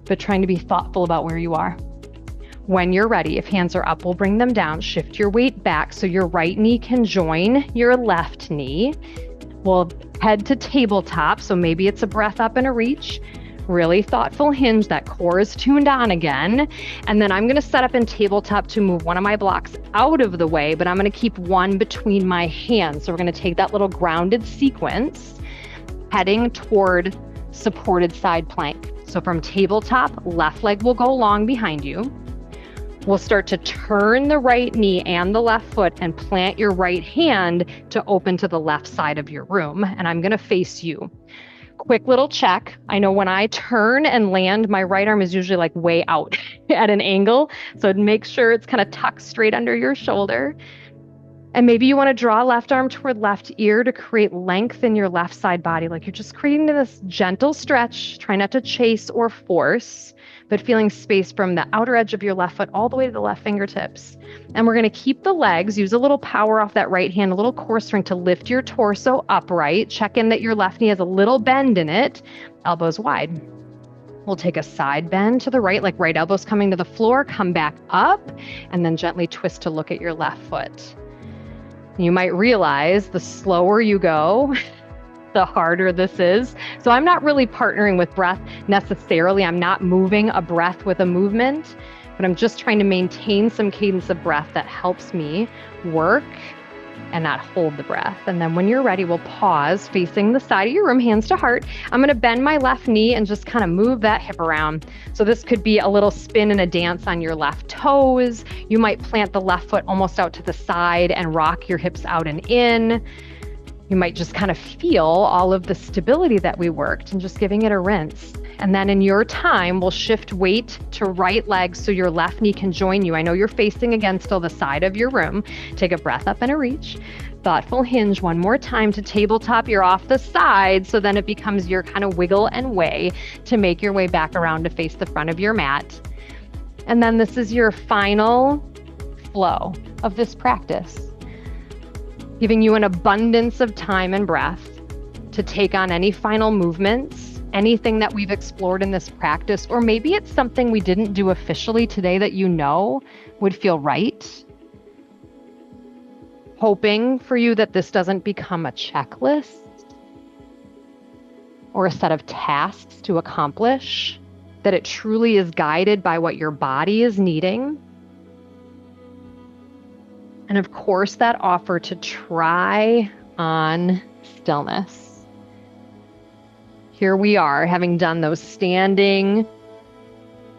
but trying to be thoughtful about where you are. When you're ready, if hands are up, we'll bring them down. Shift your weight back so your right knee can join your left knee. We'll head to tabletop, so maybe it's a breath up and a reach. Really thoughtful hinge, that core is tuned on again. And then I'm gonna set up in tabletop to move one of my blocks out of the way, but I'm gonna keep one between my hands. So we're gonna take that little grounded sequence, heading toward supported side plank. So from tabletop, left leg will go long behind you. We'll start to turn the right knee and the left foot and plant your right hand to open to the left side of your room. And I'm gonna face you. Quick little check. I know when I turn and land, my right arm is usually like way out at an angle. So make sure it's kind of tucked straight under your shoulder. And maybe you want to draw left arm toward left ear to create length in your left side body. Like you're just creating this gentle stretch. Try not to chase or force, but feeling space from the outer edge of your left foot all the way to the left fingertips. And we're going to keep the legs, use a little power off that right hand, a little core strength to lift your torso upright. Check in that your left knee has a little bend in it, elbows wide. We'll take a side bend to the right, like right elbow's coming to the floor, come back up, and then gently twist to look at your left foot. You might realize the slower you go, the harder this is. So I'm not really partnering with breath necessarily. I'm not moving a breath with a movement, but I'm just trying to maintain some cadence of breath that helps me work and not hold the breath. And then when you're ready, we'll pause facing the side of your room, hands to heart. I'm going to bend my left knee and just kind of move that hip around. So this could be a little spin and a dance on your left toes. You might plant the left foot almost out to the side and rock your hips out and in. You might just kind of feel all of the stability that we worked and just giving it a rinse. And then in your time, we'll shift weight to right leg so your left knee can join you. I know you're facing again still the side of your room. Take a breath up and a reach. Thoughtful hinge one more time to tabletop. You're off the side, so then it becomes your kind of wiggle and way to make your way back around to face the front of your mat. And then this is your final flow of this practice, giving you an abundance of time and breath to take on any final movements anything that we've explored in this practice, or maybe it's something we didn't do officially today that you know would feel right. Hoping for you that this doesn't become a checklist or a set of tasks to accomplish, that it truly is guided by what your body is needing. And of course, that offer to try on stillness. Here we are, having done those standing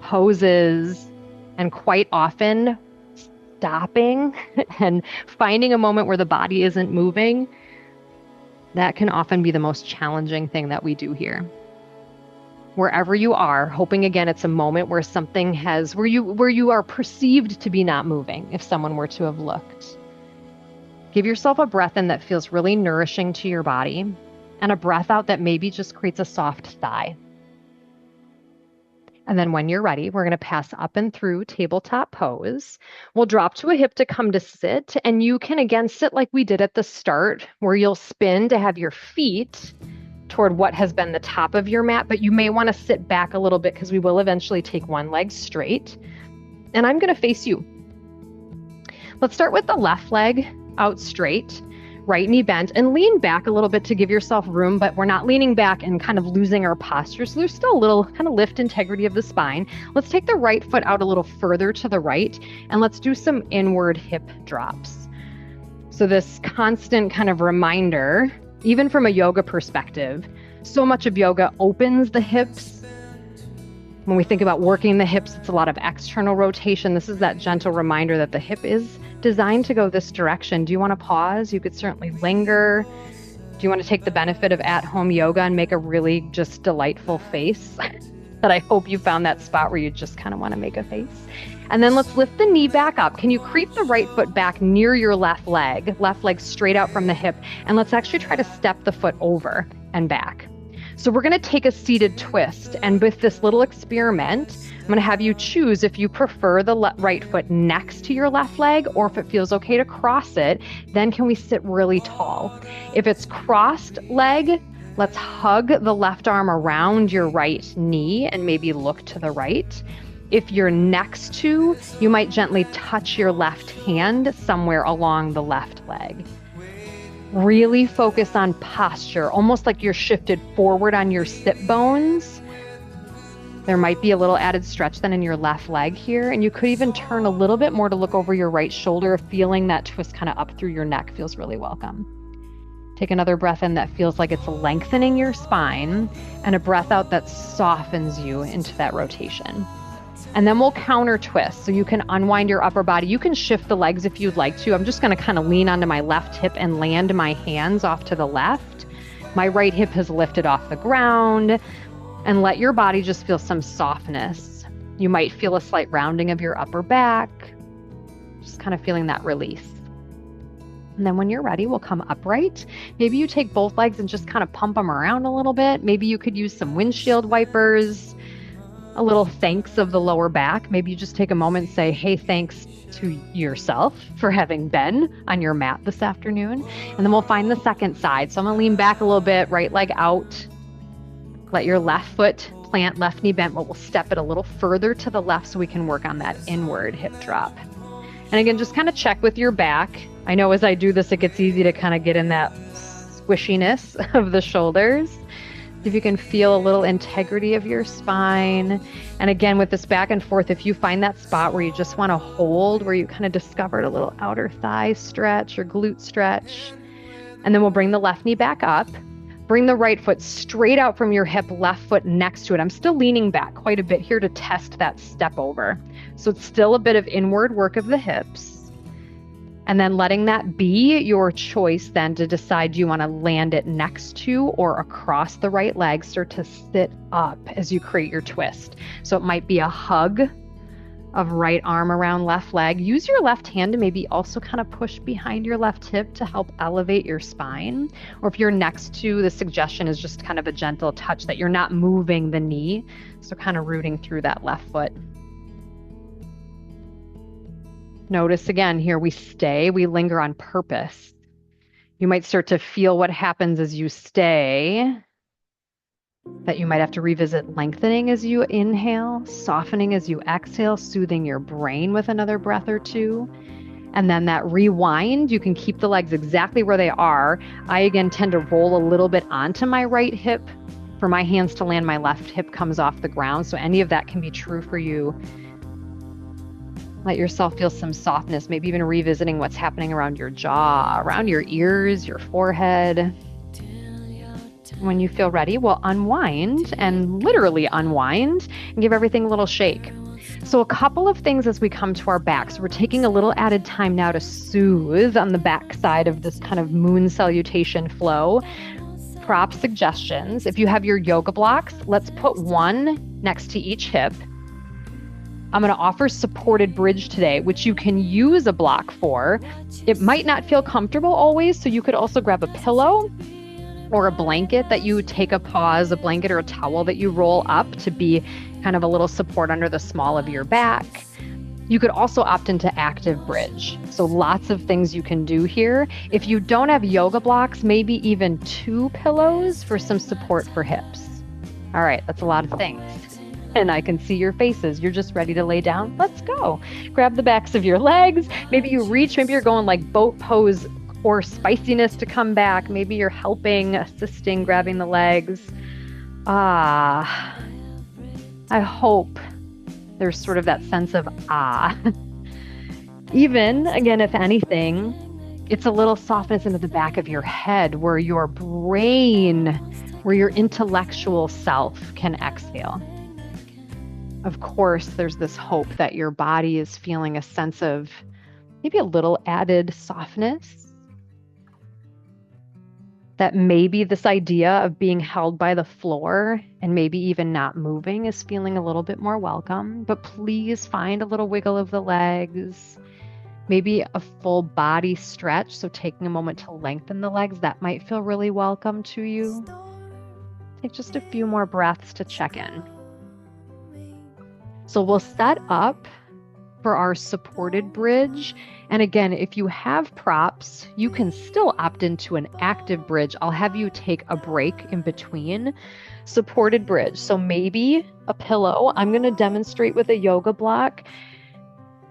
poses, and quite often stopping and finding a moment where the body isn't moving. That can often be the most challenging thing that we do here. Wherever you are, hoping again it's a moment where something has, where you are perceived to be not moving if someone were to have looked. Give yourself a breath in that feels really nourishing to your body, and a breath out that maybe just creates a soft sigh. And then when you're ready, we're going to pass up and through tabletop pose. We'll drop to a hip to come to sit, and you can again sit like we did at the start, where you'll spin to have your feet toward what has been the top of your mat, but you may want to sit back a little bit because we will eventually take one leg straight. And I'm going to face you. Let's start with the left leg out straight, right knee bent, and lean back a little bit to give yourself room, but we're not leaning back and kind of losing our posture. So there's still a little kind of lift integrity of the spine. Let's take the right foot out a little further to the right, and let's do some inward hip drops. So this constant kind of reminder, even from a yoga perspective, so much of yoga opens the hips. When we think about working the hips, it's a lot of external rotation. This is that gentle reminder that the hip is designed to go this direction. Do you want to pause? You could certainly linger. Do you want to take the benefit of at-home yoga and make a really just delightful face? That I hope you found that spot where you just kind of want to make a face. And then let's lift the knee back up. Can you creep the right foot back near your left leg straight out from the hip? And let's actually try to step the foot over and back. So we're going to take a seated twist. And with this little experiment, I'm going to have you choose if you prefer the right foot next to your left leg, or if it feels okay to cross it, then can we sit really tall? If it's crossed leg, let's hug the left arm around your right knee and maybe look to the right. If you're next to, you might gently touch your left hand somewhere along the left leg. Really focus on posture, almost like you're shifted forward on your sit bones. There might be a little added stretch then in your left leg here, and you could even turn a little bit more to look over your right shoulder, feeling that twist kind of up through your neck feels really welcome. Take another breath in that feels like it's lengthening your spine, and a breath out that softens you into that rotation. And then we'll counter twist. So you can unwind your upper body. You can shift the legs if you'd like to. I'm just going to kind of lean onto my left hip and land my hands off to the left. My right hip has lifted off the ground, and let your body just feel some softness. You might feel a slight rounding of your upper back, just kind of feeling that release. And then when you're ready, we'll come upright. Maybe you take both legs and just kind of pump them around a little bit. Maybe you could use some windshield wipers, a little thanks of the lower back. Maybe you just take a moment and say, hey, thanks to yourself for having been on your mat this afternoon. And then we'll find the second side. So I'm gonna lean back a little bit, right leg out. Let your left foot plant, left knee bent, but we'll step it a little further to the left so we can work on that inward hip drop. And again, just kind of check with your back. I know as I do this, it gets easy to kind of get in that squishiness of the shoulders. If you can feel a little integrity of your spine. And again, with this back and forth, if you find that spot where you just want to hold, where you kind of discovered a little outer thigh stretch or glute stretch. And then we'll bring the left knee back up. Bring the right foot straight out from your hip, left foot next to it. I'm still leaning back quite a bit here to test that step over. So it's still a bit of inward work of the hips. And then letting that be your choice then to decide, do you want to land it next to or across the right leg? Start to sit up as you create your twist. So it might be a hug of right arm around left leg. Use your left hand to maybe also kind of push behind your left hip to help elevate your spine. Or if you're next to, the suggestion is just kind of a gentle touch that you're not moving the knee. So kind of rooting through that left foot. Notice again, here we stay, we linger on purpose. You might start to feel what happens as you stay. that you might have to revisit lengthening as you inhale, softening as you exhale, soothing your brain with another breath or two. And then that rewind, you can keep the legs exactly where they are. I, again, tend to roll a little bit onto my right hip for my hands to land. My left hip comes off the ground. So any of that can be true for you. Let yourself feel some softness, maybe even revisiting what's happening around your jaw, around your ears, your forehead. When you feel ready, we'll unwind and literally unwind and give everything a little shake. So a couple of things as we come to our backs. We're taking a little added time now to soothe on the back side of this kind of moon salutation flow. Prop suggestions. If you have your yoga blocks, let's put one next to each hip. I'm going to offer supported bridge today, which you can use a block for. It might not feel comfortable always, so you could also grab a pillow or a blanket that you take a pause, a blanket or a towel that you roll up to be kind of a little support under the small of your back. You could also opt into active bridge. So lots of things you can do here. If you don't have yoga blocks, maybe even 2 pillows for some support for hips. All right, that's a lot of things. And I can see your faces. You're just ready to lay down. Let's go. Grab the backs of your legs. Maybe you reach, maybe you're going like boat pose or spiciness to come back. Maybe you're helping, assisting, grabbing the legs. I hope there's sort of that sense of Even, again, if anything, it's a little softness into the back of your head where your brain, where your intellectual self can exhale. Of course, there's this hope that your body is feeling a sense of maybe a little added softness. That maybe this idea of being held by the floor and maybe even not moving is feeling a little bit more welcome. But please find a little wiggle of the legs, maybe a full body stretch. So taking a moment to lengthen the legs, that might feel really welcome to you. Take just a few more breaths to check in. So we'll set up for our supported bridge. And again, if you have props, you can still opt into an active bridge. I'll have you take a break in between. Supported bridge. So maybe a pillow. I'm going to demonstrate with a yoga block.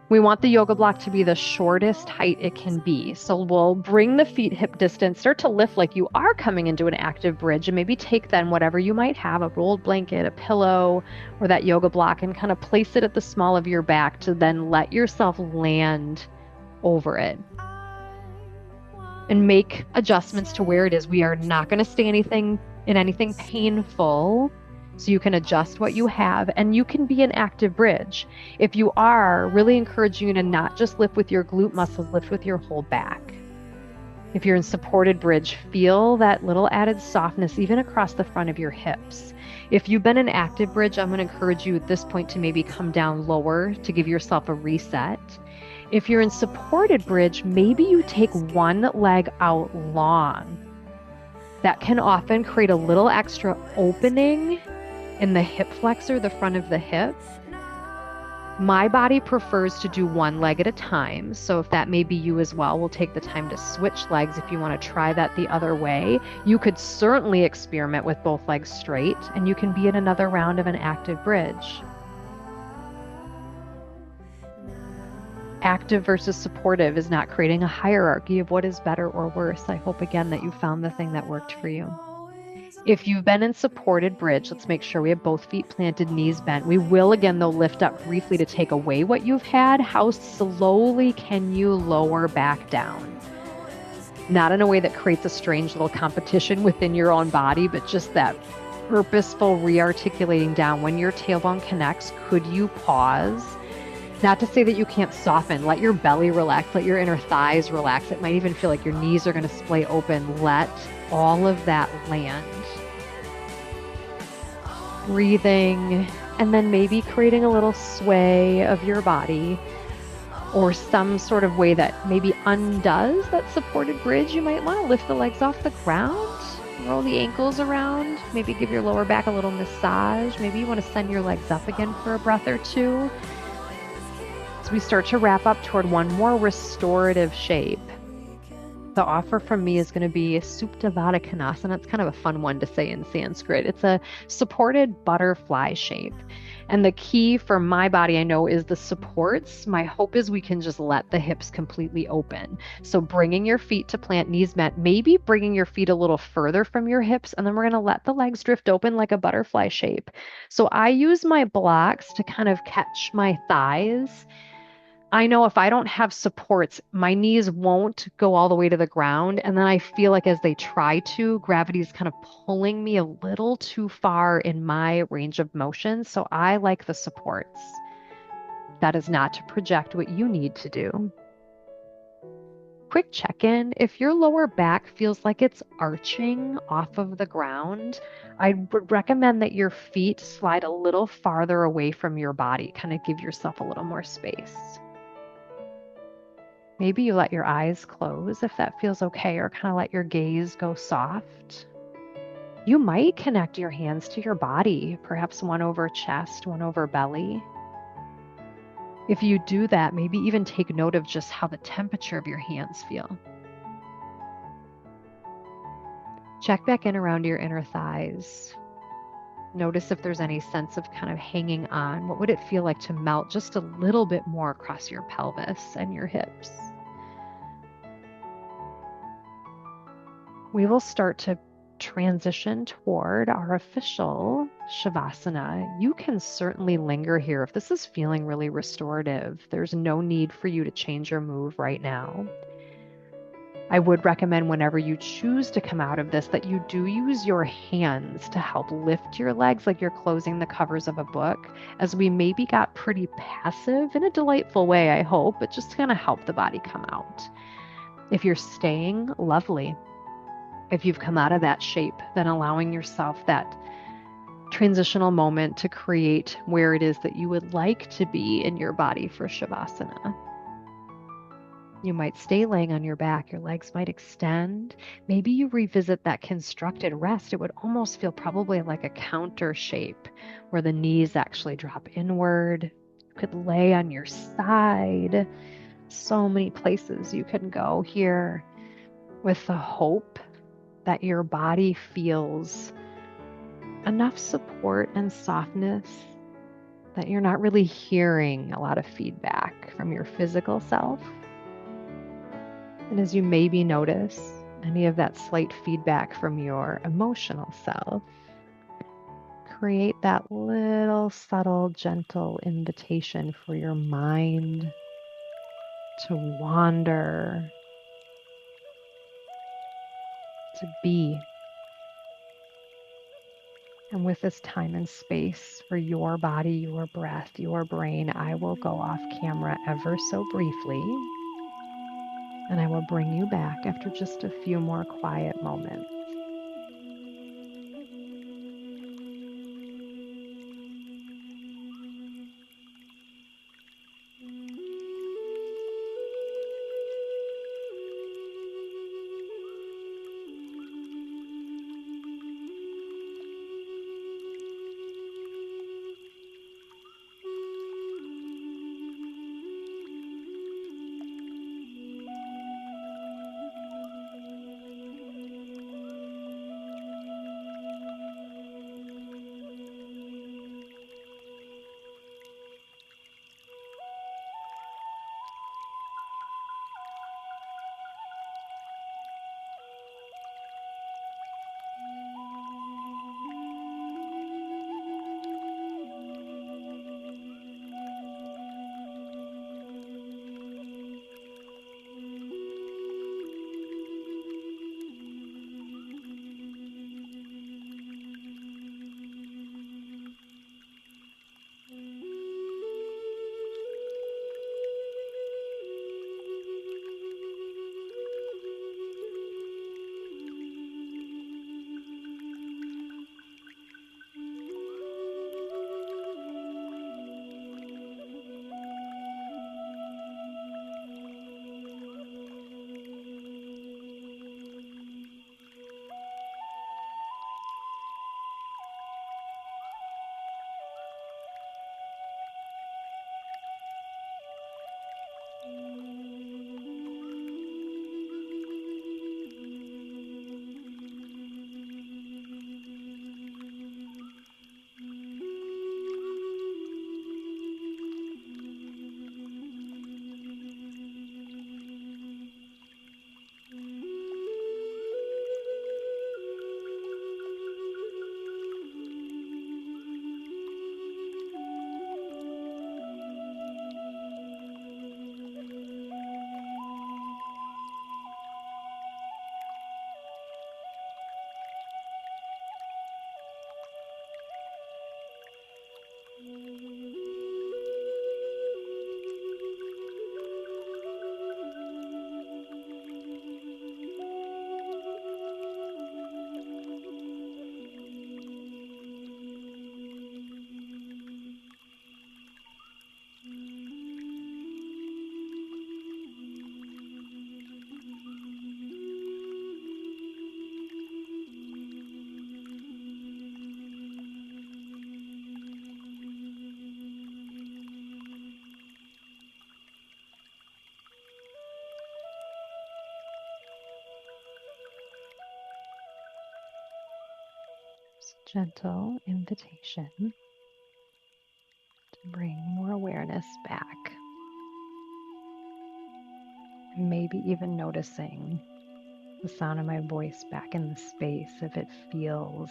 We want the yoga block to be the shortest height it can be. So we'll bring the feet hip distance, start to lift like you are coming into an active bridge, and maybe take then whatever you might have, a rolled blanket, a pillow, or that yoga block, and kind of place it at the small of your back to then let yourself land over it. And make adjustments to where it is. We are not going to stay in anything painful. So you can adjust what you have, and you can be an active bridge. If you are, really encouraging you to not just lift with your glute muscles, lift with your whole back. If you're in supported bridge, feel that little added softness even across the front of your hips. If you've been in active bridge, I'm going to encourage you at this point to maybe come down lower to give yourself a reset. If you're in supported bridge, maybe you take one leg out long. That can often create a little extra opening in the hip flexor, the front of the hip. My body prefers to do one leg at a time. So if that may be you as well, we'll take the time to switch legs if you want to try that the other way. You could certainly experiment with both legs straight, and you can be in another round of an active bridge. Active versus supportive is not creating a hierarchy of what is better or worse. I hope again that you found the thing that worked for you. If you've been in supported bridge, let's make sure we have both feet planted, knees bent. We will again, though, lift up briefly to take away what you've had. How slowly can you lower back down? Not in a way that creates a strange little competition within your own body, but just that purposeful re-articulating down. When your tailbone connects, could you pause? Not to say that you can't soften. Let your belly relax. Let your inner thighs relax. It might even feel like your knees are going to splay open. Let all of that land. Breathing, and then maybe creating a little sway of your body or some sort of way that maybe undoes that supported bridge. You might want to lift the legs off the ground, roll the ankles around, maybe give your lower back a little massage. Maybe you want to send your legs up again for a breath or two. As we start to wrap up toward one more restorative shape. The offer from me is going to be Supta Konasana. It's kind of a fun one to say in Sanskrit. It's a supported butterfly shape. And the key for my body, I know, is the supports. My hope is we can just let the hips completely open. So bringing your feet to plant, knees bent, maybe bringing your feet a little further from your hips, and then we're going to let the legs drift open like a butterfly shape. So I use my blocks to kind of catch my thighs. I know if I don't have supports, my knees won't go all the way to the ground. And then I feel like as they try to, gravity is kind of pulling me a little too far in my range of motion. So I like the supports. That is not to project what you need to do. Quick check-in. If your lower back feels like it's arching off of the ground, I would recommend that your feet slide a little farther away from your body, kind of give yourself a little more space. Maybe you let your eyes close if that feels okay, or kind of let your gaze go soft. You might connect your hands to your body, perhaps one over chest, one over belly. If you do that, maybe even take note of just how the temperature of your hands feel. Check back in around your inner thighs. Notice if there's any sense of kind of hanging on. What would it feel like to melt just a little bit more across your pelvis and your hips? We will start to transition toward our official Shavasana. You can certainly linger here if this is feeling really restorative. There's no need for you to change your move right now. I would recommend whenever you choose to come out of this that you do use your hands to help lift your legs like you're closing the covers of a book, as we maybe got pretty passive in a delightful way, I hope, but just to kind of help the body come out. If you're staying, lovely. If you've come out of that shape, then allowing yourself that transitional moment to create where it is that you would like to be in your body for Shavasana. You might stay laying on your back, your legs might extend. Maybe you revisit that constructed rest. It would almost feel probably like a counter shape where the knees actually drop inward. You could lay on your side. So many places you can go here with the hope that your body feels enough support and softness that you're not really hearing a lot of feedback from your physical self. And as you maybe notice any of that slight feedback from your emotional self, create that little subtle, gentle invitation for your mind to wander, to be. And with this time and space for your body, your breath, your brain, I will go off camera ever so briefly. And I will bring you back after just a few more quiet moments. Gentle invitation to bring more awareness back. And maybe even noticing the sound of my voice back in the space if it feels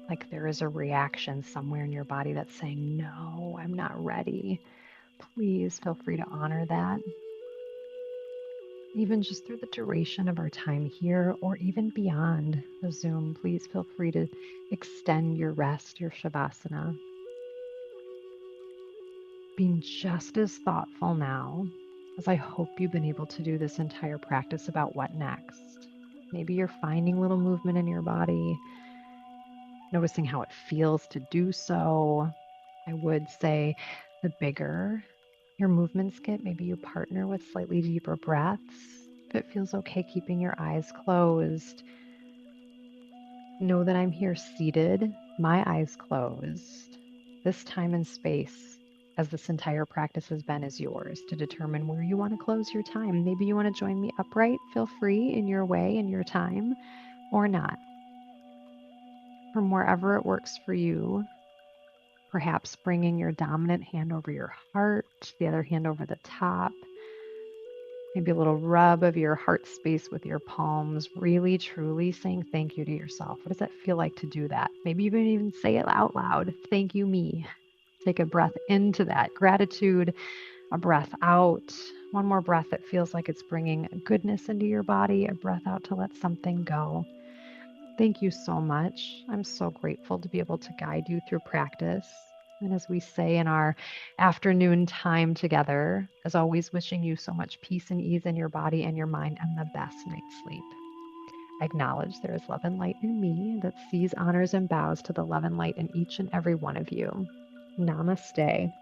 like there is a reaction somewhere in your body that's saying, no, I'm not ready. Please feel free to honor that. Even just through the duration of our time here or even beyond the Zoom, please feel free to extend your rest, your Shavasana. Being just as thoughtful now as I hope you've been able to do this entire practice about what next. Maybe you're finding little movement in your body, noticing how it feels to do so. I would say the bigger your movements get, maybe you partner with slightly deeper breaths. If it feels okay keeping your eyes closed, know that I'm here seated, my eyes closed. This time and space, as this entire practice has been, is yours to determine where you want to close your time. Maybe you want to join me upright. Feel free in your way, in your time, or not. From wherever it works for you, perhaps bringing your dominant hand over your heart, the other hand over the top. Maybe a little rub of your heart space with your palms, really, truly saying thank you to yourself. What does that feel like to do that? Maybe even say it out loud. Thank you, me. Take a breath into that gratitude, a breath out. One more breath that feels like it's bringing goodness into your body, a breath out to let something go. Thank you so much. I'm so grateful to be able to guide you through practice. And as we say in our afternoon time together, as always, wishing you so much peace and ease in your body and your mind and the best night's sleep. I acknowledge there is love and light in me that sees, honors, and bows to the love and light in each and every one of you. Namaste.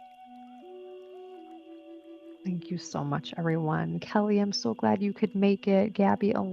Thank you so much, everyone. Kelly, I'm so glad you could make it. Gabby, Elaine.